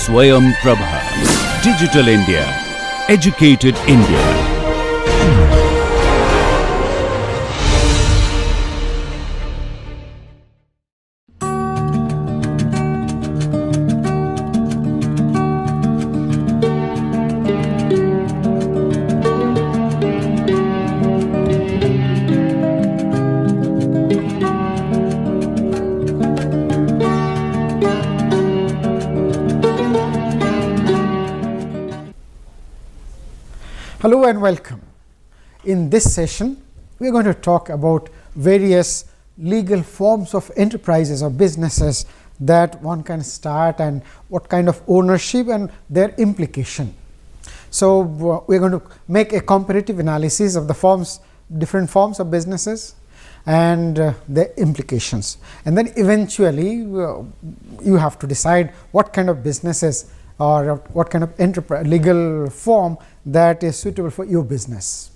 Swayam Prabha. Digital India. Educated India. Hello and welcome. In this session, we are going to talk about various legal forms of enterprises or businesses that one can start and what kind of ownership and their implication. So, we are going to make a comparative analysis of the different forms of businesses and their implications. And then eventually, you have to decide what kind of businesses or what kind of legal form that is suitable for your business.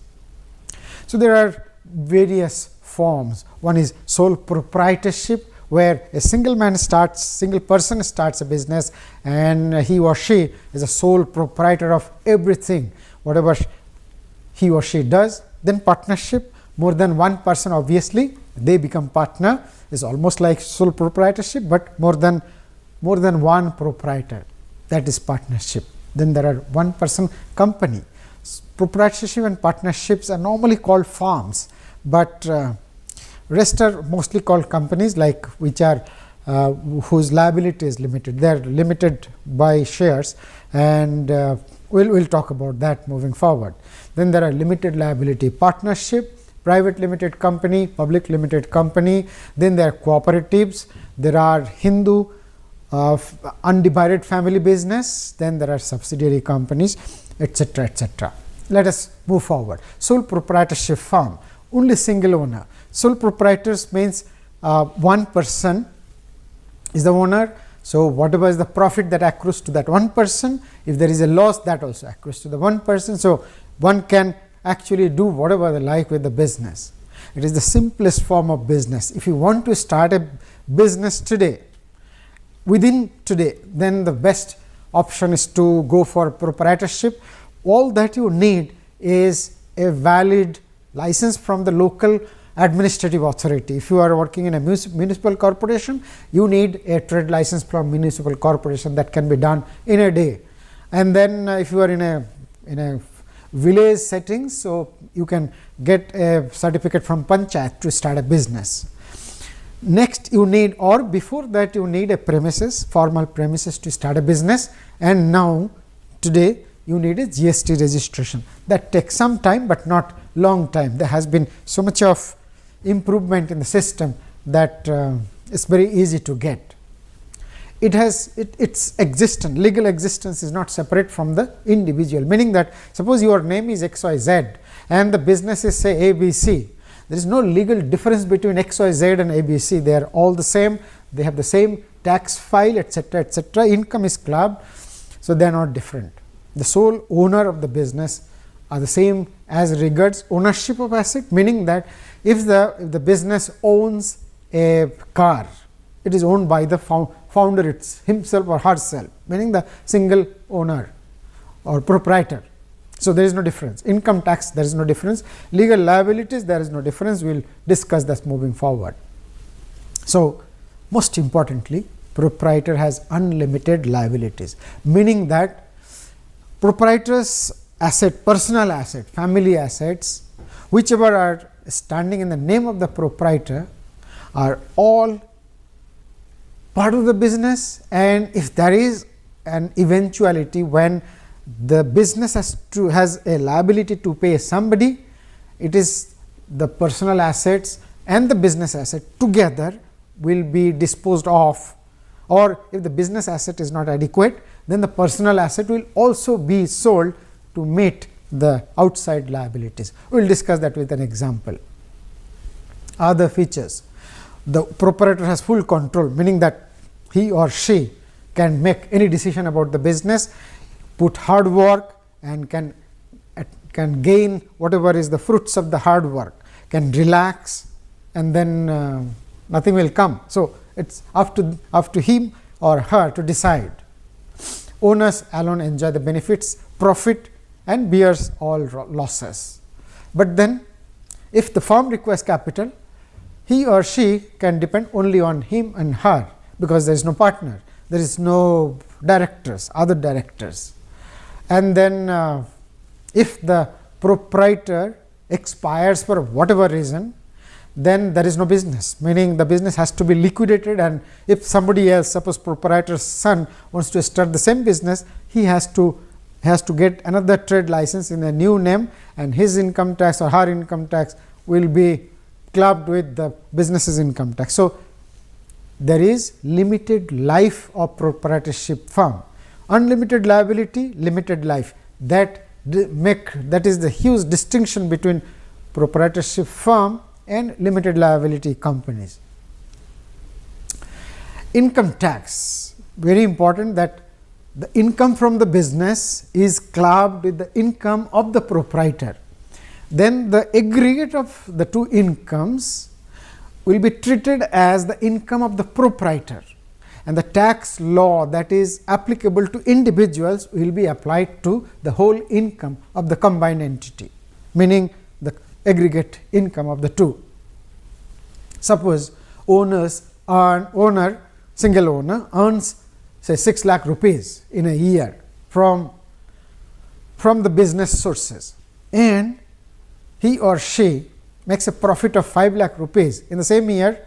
So, there are various forms. One is sole proprietorship, where a single person starts a business and he or she is a sole proprietor of everything, whatever he or she does. Then partnership, more than one person, obviously they become partner, is almost like sole proprietorship, but more than one proprietor, that is partnership. Then there are one person company. Proprietorship and partnerships are normally called firms, but rest are mostly called companies, like which are whose liability is limited. They are limited by shares, and we'll talk about that moving forward. Then there are limited liability partnership, private limited company, public limited company. Then there are cooperatives. There are Hindu undivided family business. Then there are subsidiary companies, etc., etc. Let us move forward. Sole proprietorship firm, only single owner. Sole proprietors means one person is the owner. So, whatever is the profit that accrues to that one person, if there is a loss, that also accrues to the one person. So, one can actually do whatever they like with the business. It is the simplest form of business. If you want to start a business today, then the best option is to go for proprietorship. All that you need is a valid license from the local administrative authority. If you are working in a municipal corporation, you need a trade license from municipal corporation. That can be done in a day. And then if you are in a village setting, so you can get a certificate from panchayat to start a business. Next, you need, or before that, you need a formal premises to start a business. And now today you need a GST registration. That takes some time, but not long time. There has been so much of improvement in the system that it's very easy to get. Its existence, legal existence, is not separate from the individual, meaning that suppose your name is XYZ and the business is, say, ABC. There is no legal difference between XYZ and ABC. They are all the same. They have the same tax file, etc., etc. Income is clubbed, so they are not different. The sole owner of the business are the same as regards ownership of asset, meaning that if the business owns a car, it is owned by the founder himself or herself, meaning the single owner or proprietor. So, there is no difference. Income tax, there is no difference. Legal liabilities, there is no difference. We will discuss this moving forward. So, most importantly, proprietor has unlimited liabilities, meaning that proprietor's asset, personal asset, family assets, whichever are standing in the name of the proprietor, are all part of the business. And if there is an eventuality when the business has a liability to pay somebody, it is the personal assets and the business asset together will be disposed of, or if the business asset is not adequate, then the personal asset will also be sold to meet the outside liabilities. We will discuss that with an example. Other features: the proprietor has full control, meaning that he or she can make any decision about the business, put hard work, and can gain whatever is the fruits of the hard work, can relax, and then nothing will come. So, it is up to him or her to decide. Owners alone enjoy the benefits, profit, and bears all losses. But then, if the firm requires capital, he or she can depend only on him and her, because there is no partner, there is no directors, other directors. And then if the proprietor expires for whatever reason, then there is no business, meaning the business has to be liquidated, and if somebody else, suppose proprietor's son wants to start the same business, he has to get another trade license in a new name, and his income tax or her income tax will be clubbed with the business's income tax. So, there is limited life of proprietorship firm, unlimited liability, limited life. That is the huge distinction between proprietorship firm and limited liability companies. Income tax, very important that the income from the business is clubbed with the income of the proprietor. Then the aggregate of the two incomes will be treated as the income of the proprietor, and the tax law that is applicable to individuals will be applied to the whole income of the combined entity, meaning the aggregate income of the two. Suppose single owner earns say 6 lakh rupees in a year from the business sources, and he or she makes a profit of 5 lakh rupees in the same year.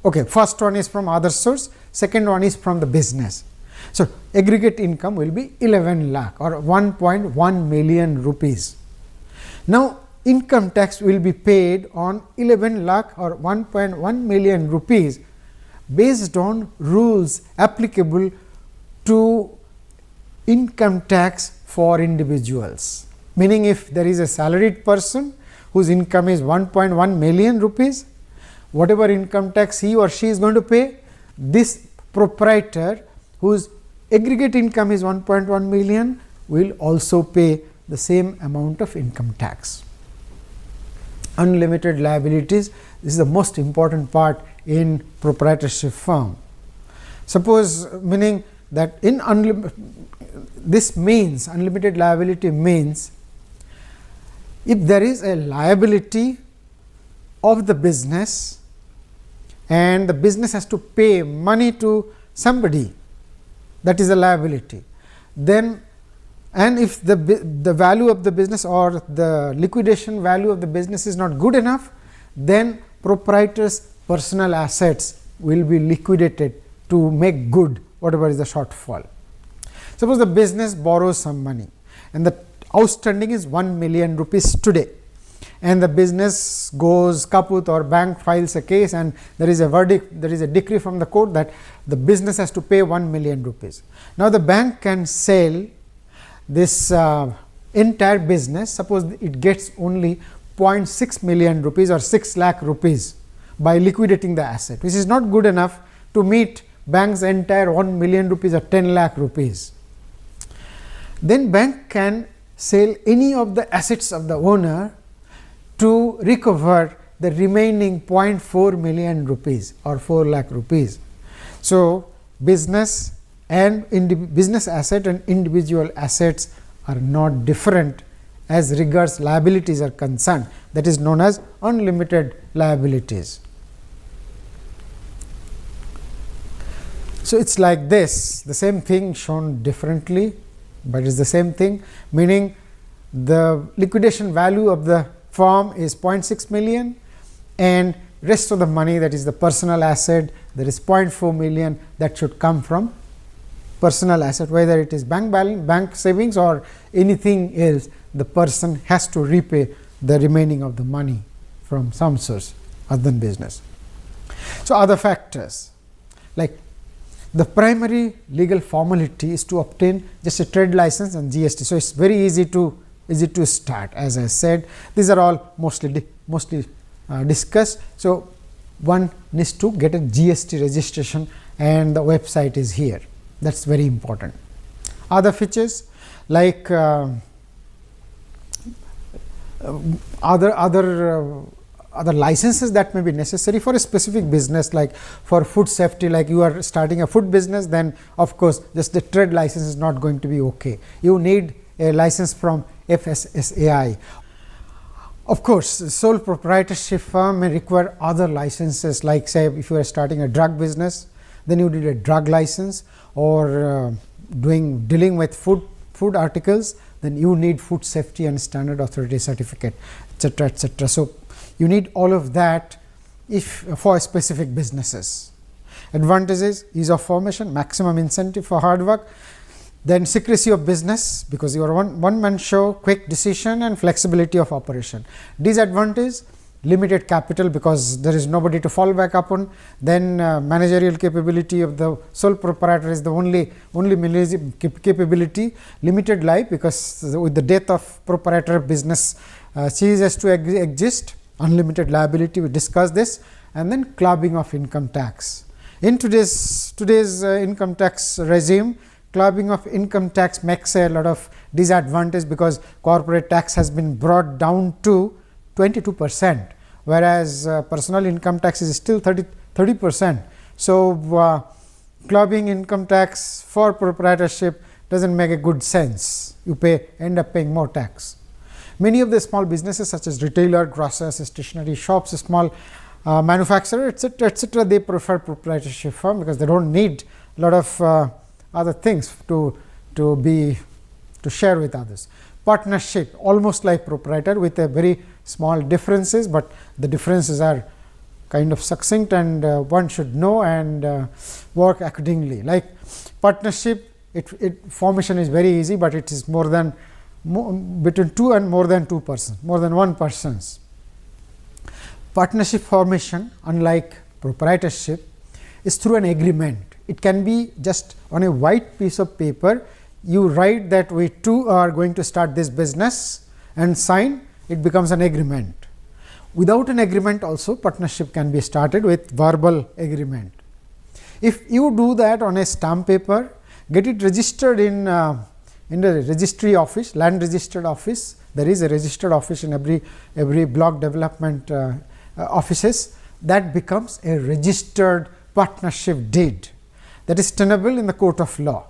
Okay, first one is from other source, second one is from the business. So, aggregate income will be 11 lakh or 1.1 million rupees. Now, income tax will be paid on 11 lakh or 1.1 million rupees based on rules applicable to income tax for individuals. Meaning, if there is a salaried person whose income is 1.1 million rupees, whatever income tax he or she is going to pay, this proprietor whose aggregate income is 1.1 million will also pay the same amount of income tax. Unlimited liabilities, this is the most important part in proprietorship firm. Suppose, meaning that in this means unlimited liability means if there is a liability of the business and the business has to pay money to somebody, that is a liability, then and if the value of the business or the liquidation value of the business is not good enough, then proprietor's personal assets will be liquidated to make good whatever is the shortfall. Suppose the business borrows some money and the outstanding is 1 million rupees today, and the business goes kaput or bank files a case and there is a verdict, there is a decree from the court that the business has to pay 1 million rupees. Now, the bank can sell this entire business, suppose it gets only 0.6 million rupees or 6 lakh rupees by liquidating the asset, which is not good enough to meet bank's entire 1 million rupees or 10 lakh rupees. Then bank can sell any of the assets of the owner to recover the remaining 0.4 million rupees or 4 lakh rupees. So, business and business asset and individual assets are not different as regards liabilities are concerned, that is known as unlimited liabilities. So, it is like this, the same thing shown differently, but it is the same thing, meaning the liquidation value of the firm is 0.6 million and rest of the money, that is the personal asset, there is 0.4 million that should come from personal asset, whether it is bank balance, bank savings or anything else, the person has to repay the remaining of the money from some source other than business. So, other factors like the primary legal formality is to obtain just a trade license and GST. So, it is very easy to start, as I said. These are all mostly discussed. So, one needs to get a GST registration and the website is here, that is very important. Other features like other other licenses that may be necessary for a specific business, like for food safety, like you are starting a food business, then of course just the trade license is not going to be okay. You need a license from FSSAI. Of course, sole proprietorship firm may require other licenses, like say if you are starting a drug business, then you need a drug license, or dealing with food articles, then you need food safety and standard authority certificate, etc., etc. So you need all of that if for specific businesses. Advantages: ease of formation, maximum incentive for hard work, then secrecy of business because you are one man show, quick decision and flexibility of operation. Disadvantage: limited capital because there is nobody to fall back upon. Then managerial capability of the sole proprietor is the only capability. Limited life because with the death of proprietor, business ceases to exist. Unlimited liability, we discussed this. And then clubbing of income tax. In today's income tax regime, clubbing of income tax makes a lot of disadvantage because corporate tax has been brought down to 22%, whereas personal income tax is still 30%. So clubbing income tax for proprietorship doesn't make a good sense. You end up paying more tax. Many of the small businesses such as retailer, grocers, stationery shops, small manufacturer, etc., they prefer proprietorship firm because they don't need a lot of other things to share with others. Partnership, almost like proprietor with a very small differences, but the differences are kind of succinct and one should know and work accordingly. Like partnership, formation is very easy, but it is between two and more than two persons, more than one persons. Partnership formation, unlike proprietorship, is through an agreement. It can be just on a white piece of paper. You write that we two are going to start this business and sign, it becomes an agreement. Without an agreement also, partnership can be started with verbal agreement. If you do that on a stamp paper, get it registered in the registry office, land registered office. There is a registered office in every block development offices. That becomes a registered partnership deed that is tenable in the court of law.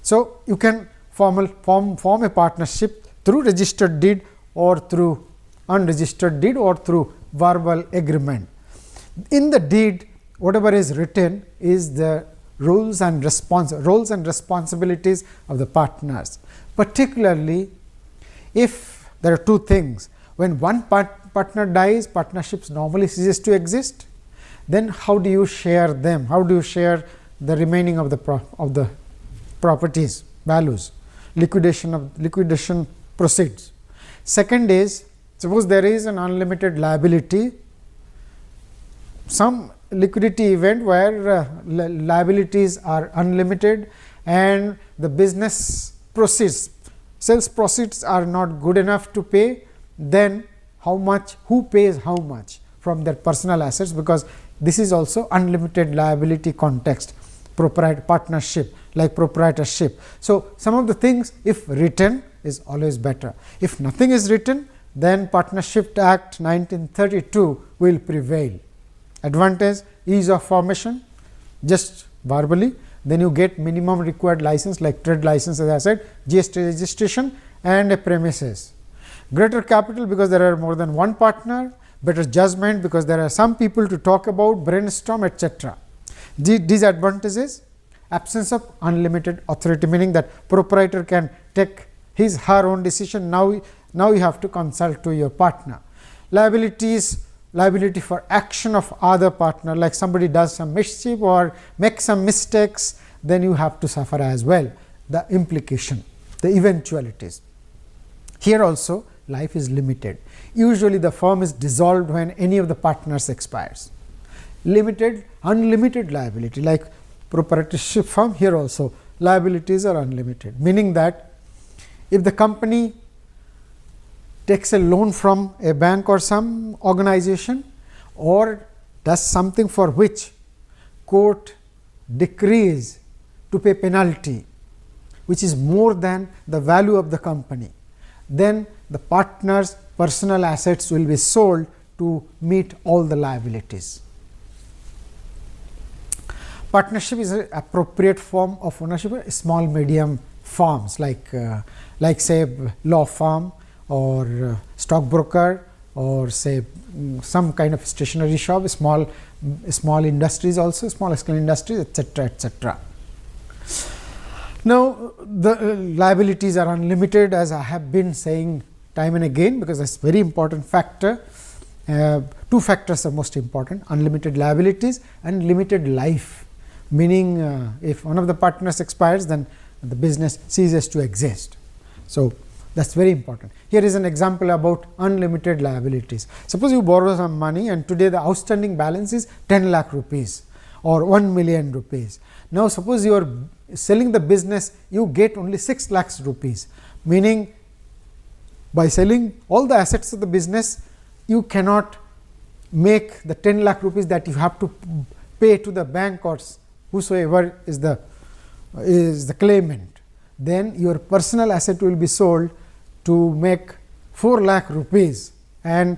So you can form a partnership through registered deed or through unregistered deed or through verbal agreement. In the deed, whatever is written is the roles and responsibilities of the partners. Particularly if there are two things. When one partner dies, partnerships normally ceases to exist. Then how do you share them? How do you share the remaining of the properties, values? Liquidation proceeds. Second is, suppose there is an unlimited liability, some liquidity event where liabilities are unlimited and the business proceeds, sales proceeds are not good enough to pay, then who pays how much from their personal assets, because this is also unlimited liability context, partnership like proprietorship. So some of the things, if written, is always better. If nothing is written, then Partnership Act 1932 will prevail. Advantage, ease of formation, just verbally. Then you get minimum required license like trade license, as I said, GST registration and a premises. Greater capital because there are more than one partner. Better judgment because there are some people to talk about, brainstorm, etc. Disadvantages, absence of unlimited authority, meaning that proprietor can take his her own decision. Now you have to consult to your partner. Liabilities, liability for action of other partner, like somebody does some mischief or makes some mistakes, then you have to suffer as well. The implication, the eventualities. Here also life is limited. Usually the firm is dissolved when any of the partners expires. Unlimited liability, like proprietorship firm, here also liabilities are unlimited, meaning that if the company takes a loan from a bank or some organization or does something for which court decrees to pay penalty, which is more than the value of the company, then the partner's personal assets will be sold to meet all the liabilities. Partnership is an appropriate form of ownership. Small medium firms like say law firm or stockbroker, or say some kind of stationery shop, small industries, also small scale industries, etc., etc. Now, the liabilities are unlimited, as I have been saying time and again, because that's very important factor. Two factors are most important: unlimited liabilities and limited life, meaning if one of the partners expires, then the business ceases to exist. So, that is very important. Here is an example about unlimited liabilities. Suppose you borrow some money and today the outstanding balance is 10 lakh rupees or 1 million rupees. Now, suppose you are selling the business, you get only 6 lakhs rupees, meaning by selling all the assets of the business, you cannot make the 10 lakh rupees that you have to pay to the bank or whosoever is the claimant. Then your personal asset will be sold to make 4 lakh rupees and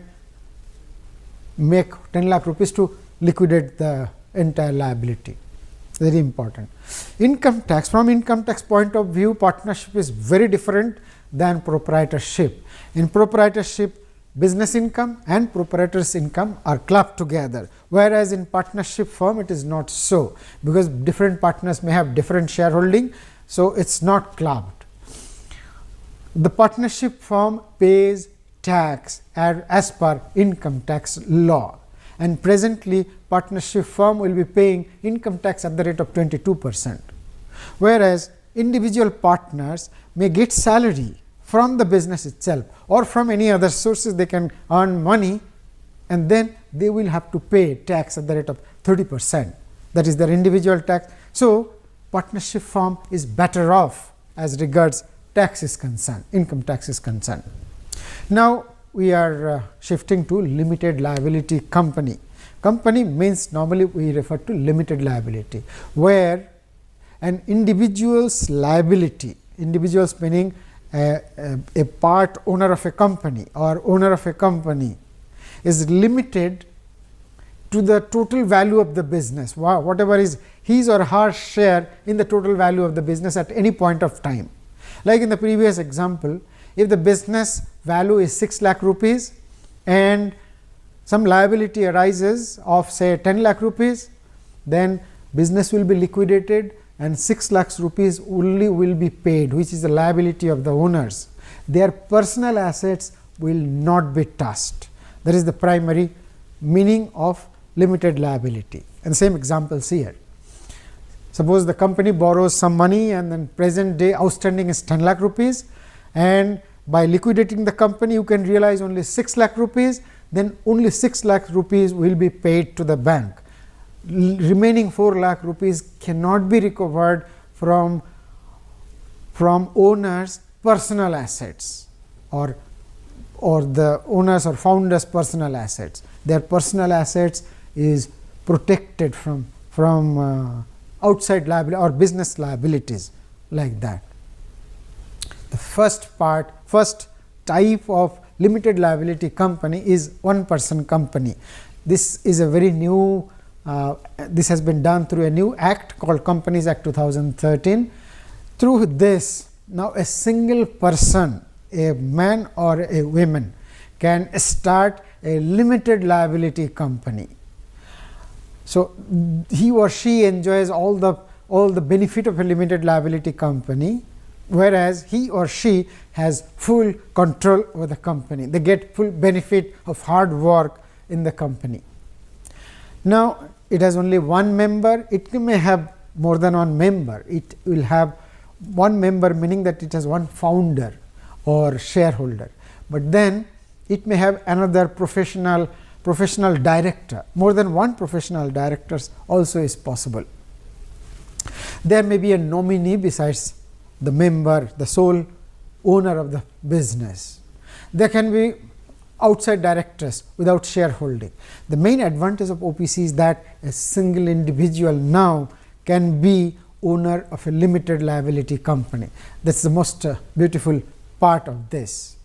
make 10 lakh rupees to liquidate the entire liability. Very important. Income tax. From income tax point of view, partnership is very different than proprietorship. In proprietorship, business income and proprietor's income are clubbed together, whereas in partnership firm it is not so, because different partners may have different shareholding, so it is not clubbed. The partnership firm pays tax as per income tax law, and presently partnership firm will be paying income tax at the rate of 22%, whereas individual partners may get salary from the business itself or from any other sources. They can earn money and then they will have to pay tax at the rate of 30%, that is their individual tax. So, partnership firm is better off as regards tax is concerned, income tax is concerned. Now, we are shifting to limited liability company. Company means normally we refer to limited liability, where an individual's liability, individuals meaning a part owner of a company or owner of a company, is limited to the total value of the business, whatever is his or her share in the total value of the business at any point of time. Like in the previous example, if the business value is 6 lakh rupees and some liability arises of say 10 lakh rupees, then business will be liquidated and 6 lakhs rupees only will be paid, which is the liability of the owners. Their personal assets will not be touched. That is the primary meaning of limited liability. And same examples here. Suppose the company borrows some money and then present day outstanding is 10 lakh rupees, and by liquidating the company you can realize only 6 lakh rupees, then only 6 lakh rupees will be paid to the bank. Remaining 4 lakh rupees cannot be recovered from owners' personal assets or the owners or founders' personal assets. Their personal assets is protected from outside liability or business liabilities, like that. The first type of limited liability company is one person company. This is a very new, this has been done through a new act called Companies Act 2013. Through this, now a single person, a man or a woman, can start a limited liability company. So, he or she enjoys all the benefit of a limited liability company, whereas he or she has full control over the company. They get full benefit of hard work in the company. Now, it has only one member. It may have more than one member. It will have one member, meaning that it has one founder or shareholder, but then it may have another professional director. More than one professional directors also is possible. There may be a nominee besides the member, the sole owner of the business. There can be outside directors without shareholding. The main advantage of OPC is that a single individual now can be owner of a limited liability company. That is the most beautiful part of this.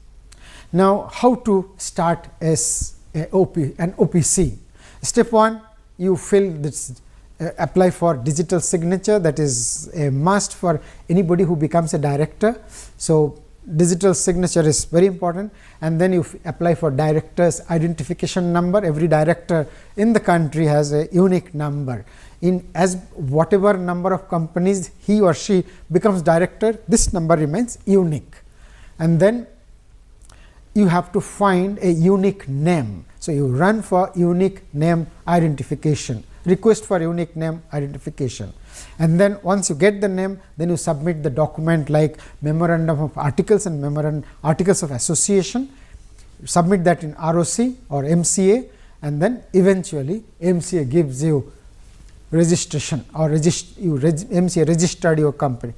Now, how to start a an OPC. Step 1, you fill this, apply for digital signature, that is a must for anybody who becomes a director. So, digital signature is very important, and then you apply for director's identification number. Every director in the country has a unique number. In as whatever number of companies he or she becomes director, this number remains unique. And then you have to find a unique name. So, you run for unique name identification, request for unique name identification, and then once you get the name, then you submit the document like memorandum of articles and articles of association, submit that in ROC or MCA, and then eventually MCA gives you registration or MCA registered your company.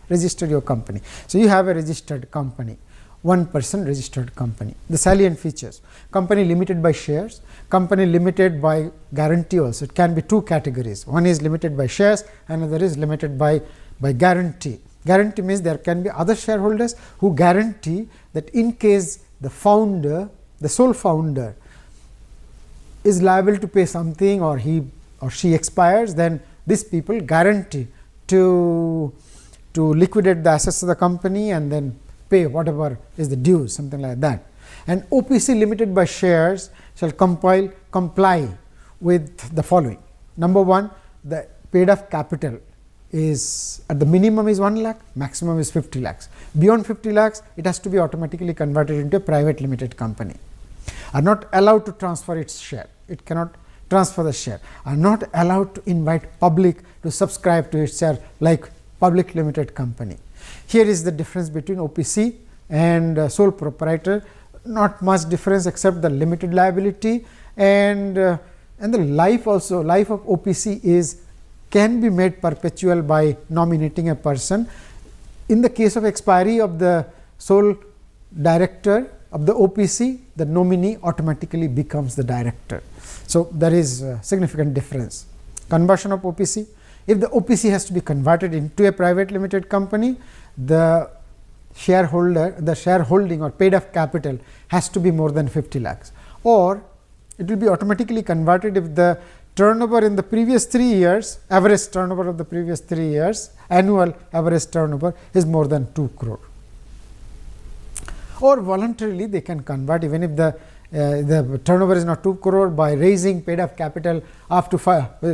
So, you have a registered company, 1% registered company. The salient features: company limited by shares, company limited by guarantee also. It can be two categories. One is limited by shares, another is limited by guarantee. Guarantee means there can be other shareholders who guarantee that in case the founder, the sole founder, is liable to pay something, or he or she expires, then these people guarantee to liquidate the assets of the company and then pay whatever is the dues, something like that. And OPC limited by shares shall comply with the following. Number 1, the paid up capital is at the minimum is 1 lakh, maximum is 50 lakhs. Beyond 50 lakhs, it has to be automatically converted into a private limited company. Are not allowed to transfer its share. It cannot transfer the share. Are not allowed to invite public to subscribe to its share like public limited company. Here is the difference between OPC and sole proprietor. Not much difference except the limited liability, and the life also. Life of OPC can be made perpetual by nominating a person. In the case of expiry of the sole director of the OPC, the nominee automatically becomes the director. So, there is a significant difference. Conversion of OPC: if the OPC has to be converted into a private limited company, the shareholding or paid up capital has to be more than 50 lakhs, or it will be automatically converted if the turnover in the previous 3 years, average turnover of the previous 3 years, annual average turnover is more than 2 crore. Or voluntarily they can convert, even if the turnover is not 2 crore, by raising paid up capital up to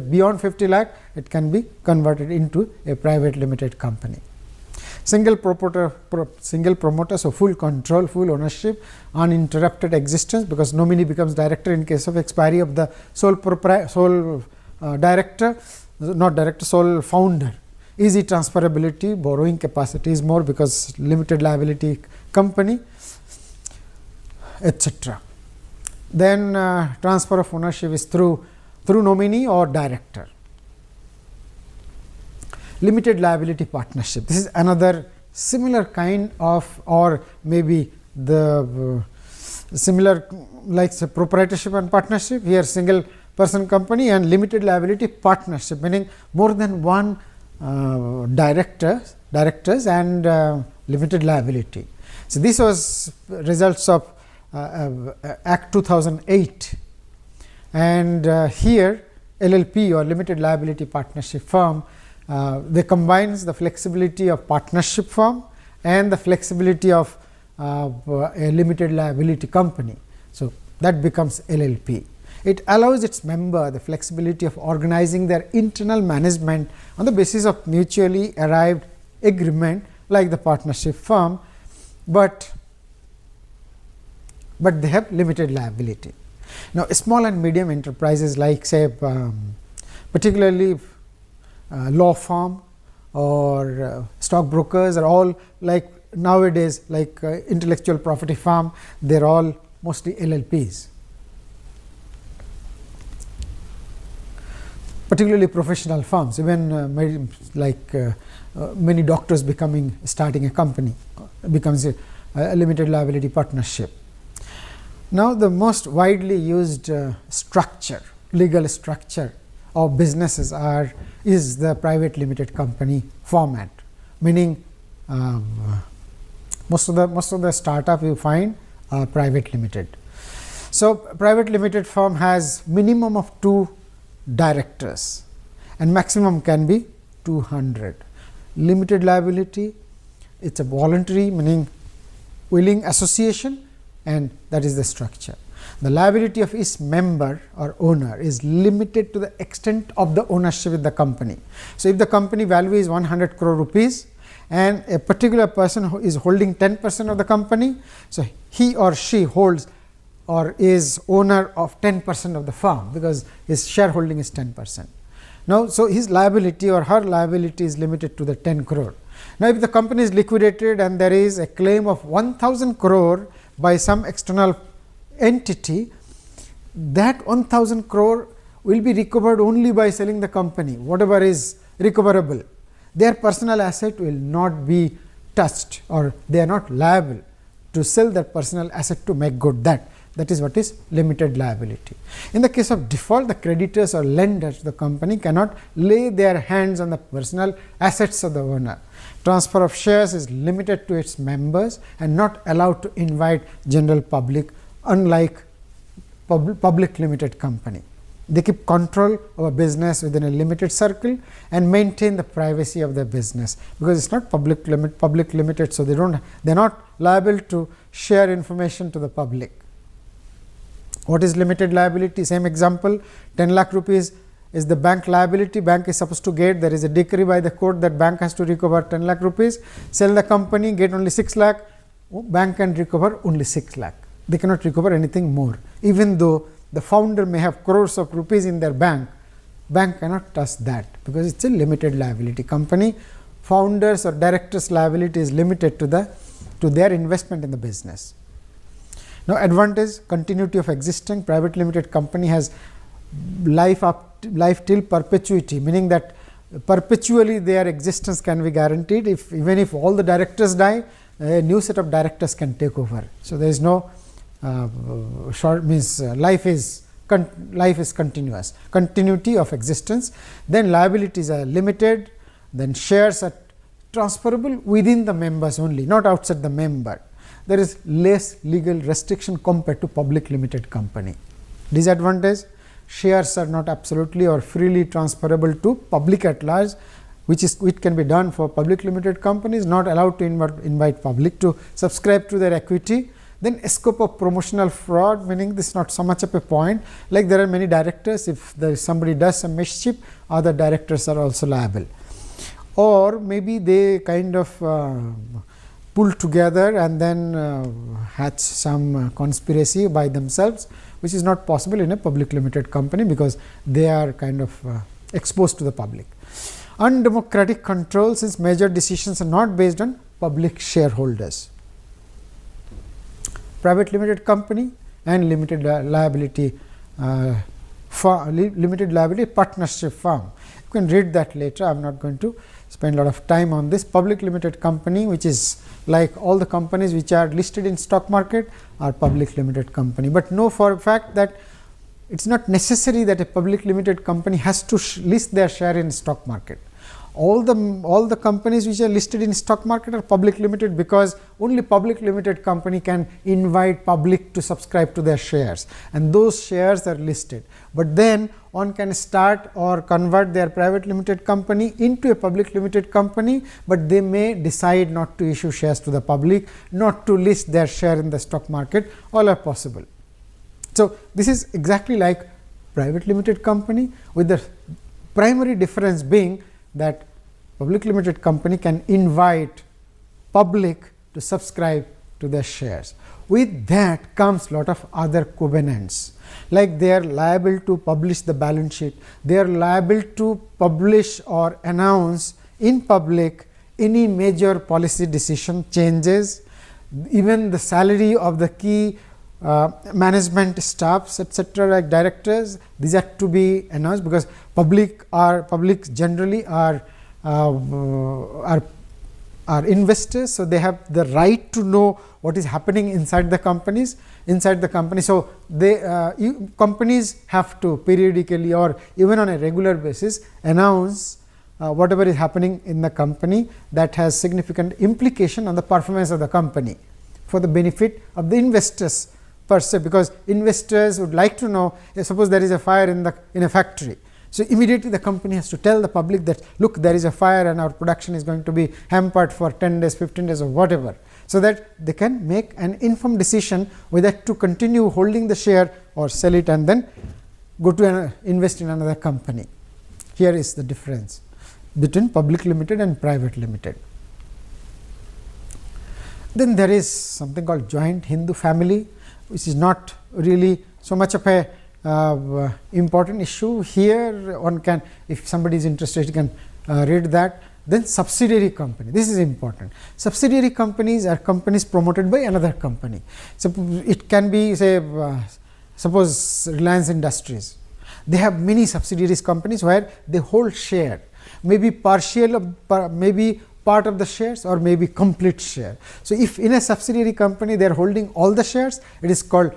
beyond 50 lakh, it can be converted into a private limited company. Single promoter, so full control, full ownership, uninterrupted existence, because nominee becomes director in case of expiry of the sole founder. Easy transferability, borrowing capacity is more because limited liability company, etc. Then transfer of ownership is through nominee or director. Limited liability partnership, this is another similar kind of, or maybe the similar like proprietorship and partnership. Here single person company and limited liability partnership, meaning more than one directors and limited liability. So, this was results of Act 2008, and here LLP or limited liability partnership firm, they combines the flexibility of partnership firm and the flexibility of a limited liability company. So, that becomes LLP. It allows its member the flexibility of organizing their internal management on the basis of mutually arrived agreement like the partnership firm, but they have limited liability. Now, small and medium enterprises like say particularly law firm or stockbrokers are all like nowadays, like intellectual property firm, they are all mostly LLPs. Particularly professional firms, even many doctors starting a company becomes a limited liability partnership. Now, the most widely used legal structure of businesses is the private limited company format, meaning most of the startup you find are private limited. So, private limited firm has minimum of 2 directors and maximum can be 200. Limited liability, it is a voluntary, meaning willing association, and that is the structure. The liability of each member or owner is limited to the extent of the ownership in the company. So, if the company value is 100 crore rupees and a particular person who is holding 10% of the company, so he or she holds or is owner of 10% of the firm, because his shareholding is 10%. Now, so his liability or her liability is limited to the 10 crore. Now, if the company is liquidated and there is a claim of 1000 crore by some external entity, that 1000 crore will be recovered only by selling the company, whatever is recoverable. Their personal asset will not be touched, or they are not liable to sell their personal asset to make good that. That is what is limited liability. In the case of default, the creditors or lenders to the company cannot lay their hands on the personal assets of the owner. Transfer of shares is limited to its members and not allowed to invite general public, unlike public limited company. They keep control of a business within a limited circle and maintain the privacy of the business, because it is not public limited. So, they are not liable to share information to the public. What is limited liability? Same example, 10 lakh rupees is the bank liability. Bank is supposed to get, there is a decree by the court that bank has to recover 10 lakh rupees, sell the company, get only 6 lakh, bank can recover only 6 lakh. They cannot recover anything more. Even though the founder may have crores of rupees in their bank, bank cannot touch that, because it is a limited liability company. Founders or directors liability is limited to their investment in the business. Now, advantage, continuity of existing. Private limited company has life till perpetuity, meaning that perpetually their existence can be guaranteed. Even if all the directors die, a new set of directors can take over. So, there is no life is continuous, continuity of existence. Then liabilities are limited, then shares are transferable within the members only, not outside the member. There is less legal restriction compared to public limited company. Disadvantage, shares are not absolutely or freely transferable to public at large, which can be done for public limited companies, not allowed to invite public to subscribe to their equity. Then scope of promotional fraud, meaning this is not so much of a point, like there are many directors, if somebody does some mischief, other directors are also liable. Or maybe they kind of pull together and then hatch some conspiracy by themselves, which is not possible in a public limited company, because they are kind of exposed to the public. Undemocratic control, since major decisions are not based on public shareholders. Private limited company and limited liability partnership firm. You can read that later. I am not going to spend a lot of time on this. Public limited company, which is like all the companies which are listed in stock market, are public limited company. But know for a fact that it is not necessary that a public limited company has to list their share in stock market. All the companies which are listed in stock market are public limited, because only public limited company can invite public to subscribe to their shares, and those shares are listed. But then one can start or convert their private limited company into a public limited company, but they may decide not to issue shares to the public, not to list their share in the stock market. All are possible. So, this is exactly like private limited company, with the primary difference being that public limited company can invite public to subscribe to their shares. With that comes lot of other covenants, like they are liable to publish the balance sheet, they are liable to publish or announce in public any major policy decision changes, even the salary of the key management staffs, etc., like directors. These are to be announced, because public generally are investors. So, they have the right to know what is happening inside the company. So, companies have to periodically or even on a regular basis announce whatever is happening in the company that has significant implication on the performance of the company, for the benefit of the investors per se, because investors would like to know, suppose there is a fire in a factory. So, immediately the company has to tell the public that, look, there is a fire and our production is going to be hampered for 10 days, 15 days or whatever. So that they can make an informed decision whether to continue holding the share or sell it and then go to invest in another company. Here is the difference between public limited and private limited. Then there is something called joint Hindu family, which is not really so much of a important issue. Here one can, if somebody is interested, you can read that. Then subsidiary company, this is important. Subsidiary companies are companies promoted by another company. So, it can be, say, suppose Reliance Industries, they have many subsidiaries companies where they hold share, maybe partial, maybe part of the shares or maybe complete share. So, if in a subsidiary company they are holding all the shares, it is called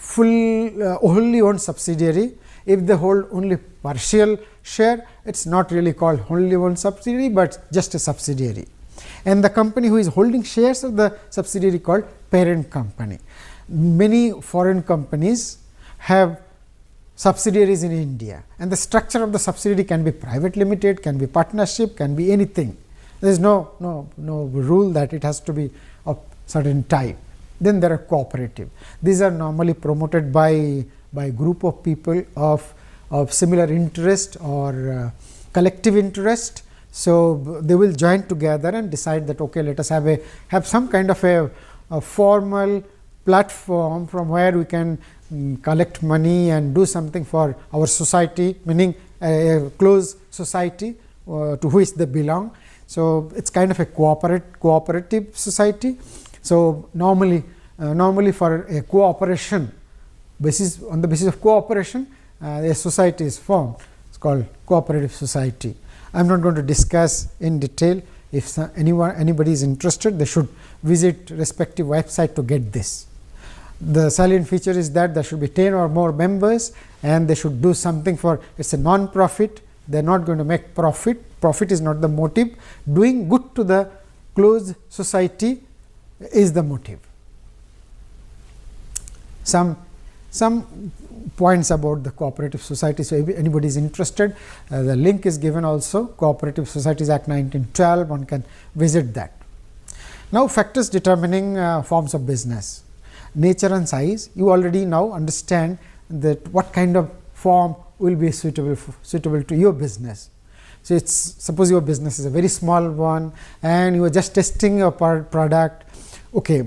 wholly owned subsidiary. If they hold only partial share, it is not really called wholly owned subsidiary, but just a subsidiary. And the company who is holding shares of the subsidiary called parent company. Many foreign companies have subsidiaries in India, and the structure of the subsidiary can be private limited, can be partnership, can be anything. There is no rule that it has to be of certain type. Then there are cooperative. These are normally promoted by group of people of similar interest or collective interest. So, they will join together and decide that, okay, let us have some kind of a formal platform from where we can collect money and do something for our society, meaning a close society to which they belong. So, it is kind of a cooperative society. So, normally for a cooperation on the basis of cooperation, a society is formed. It is called cooperative society. I am not going to discuss in detail. If anybody is interested, they should visit respective website to get this. The salient feature is that there should be 10 or more members and they should do something for, it is a non-profit, they are not going to make profit. Profit is not the motive. Doing good to the closed society is the motive. Some points about the Cooperative Society. So, if anybody is interested, the link is given also, Cooperative Societies Act 1912, one can visit that. Now, factors determining forms of business. Nature and size, you already now understand that what kind of form will be suitable to your business. So, it's suppose your business is a very small one and you are just testing your product. Okay,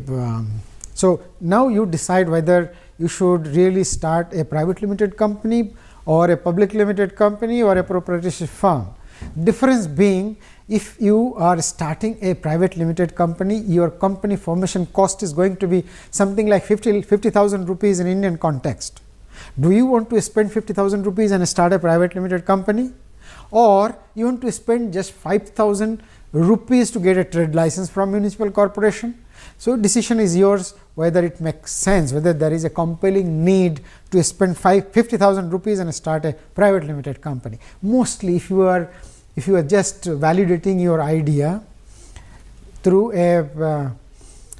so now you decide whether you should really start a private limited company or a public limited company or a proprietorship firm. Difference being, if you are starting a private limited company, your company formation cost is going to be something like 50,000 rupees in Indian context. Do you want to spend 50,000 rupees and start a private limited company, or you want to spend just 5,000 rupees to get a trade license from municipal corporation? So, decision is yours whether it makes sense, whether there is a compelling need to spend 50,000 rupees and start a private limited company. Mostly, if you are just validating your idea through a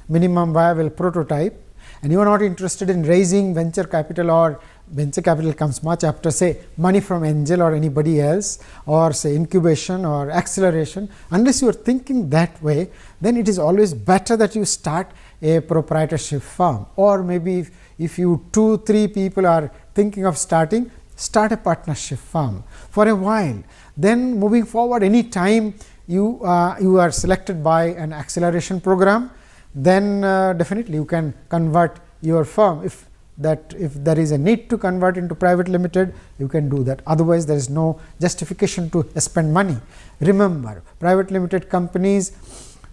minimum viable prototype and you are not interested in raising venture capital, or venture capital comes much after, say, money from angel or anybody else, or say incubation or acceleration, unless you are thinking that way, then it is always better that you start a proprietorship firm, or maybe if you 2-3 people are thinking of start a partnership firm for a while. Then moving forward, any time you are selected by an acceleration program, then definitely you can convert your firm. If there is a need to convert into private limited, you can do that. Otherwise, there is no justification to spend money. Remember, private limited companies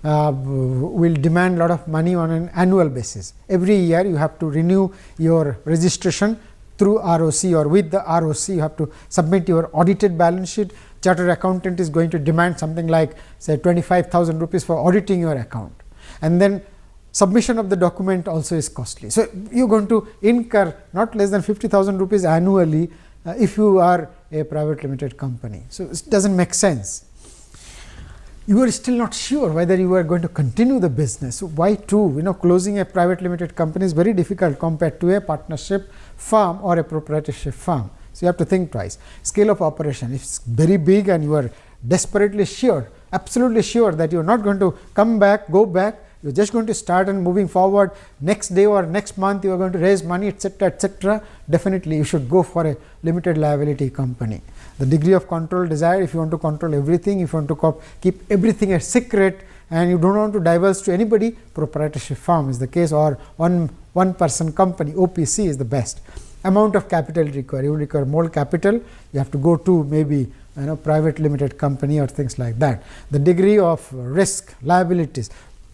will demand a lot of money on an annual basis. Every year you have to renew your registration through ROC, or with the ROC you have to submit your audited balance sheet. Chartered accountant is going to demand something like, say, 25,000 rupees for auditing your account, and then submission of the document also is costly. So, you are going to incur not less than 50,000 rupees annually if you are a private limited company. So, it does not make sense. you are still not sure whether you are going to continue the business. So why two? Closing a private limited company is very difficult compared to a partnership firm or a proprietorship firm. So you have to think twice. Scale of operation, if it's very big and you are desperately sure, absolutely sure that you are not going to go back, you are just going to start and moving forward, next day or next month you are going to raise money, etc., etc., definitely you should go for a limited liability company. The degree of control desired, if you want to control everything, if you want to keep everything a secret and you don't want to divulge to anybody, proprietorship firm is the case, or one person company, OPC is the best. Amount of capital required, you require more capital, you have to go to maybe private limited company or things like that. The degree of risk, liabilities,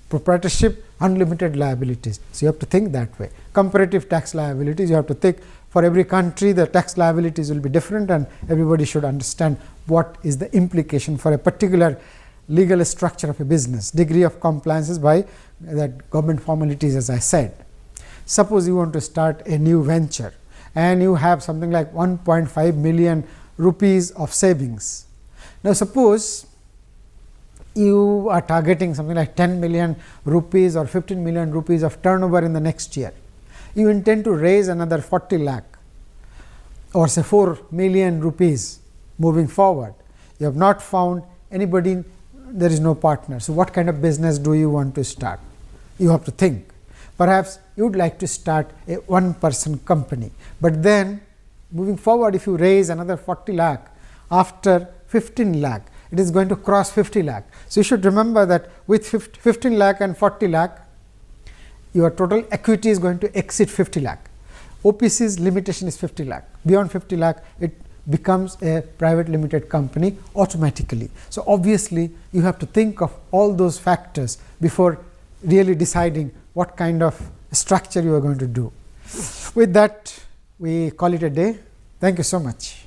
proprietorship, unlimited liabilities. So you have to think that way. Comparative tax liabilities, you have to think for every country the tax liabilities will be different, and everybody should understand what is the implication for a particular legal structure of a business. Degree of compliances by that government formalities, as I said. Suppose you want to start a new venture and you have something like 1.5 million rupees of savings. Now suppose you are targeting something like 10 million rupees or 15 million rupees of turnover in the next year. You intend to raise another 40 lakh or say 4 million rupees moving forward. You have not found anybody, there is no partner. So what kind of business do you want to start? You have to think. Perhaps you would like to start a one-person company, but then moving forward, if you raise another 40 lakh after 15 lakh, it is going to cross 50 lakh. So you should remember that with 15 lakh and 40 lakh, your total equity is going to exceed 50 lakh. OPC's limitation is 50 lakh. Beyond 50 lakh, it becomes a private limited company automatically. So obviously, you have to think of all those factors before really deciding what kind of structure you are going to do. With that, we call it a day. Thank you so much.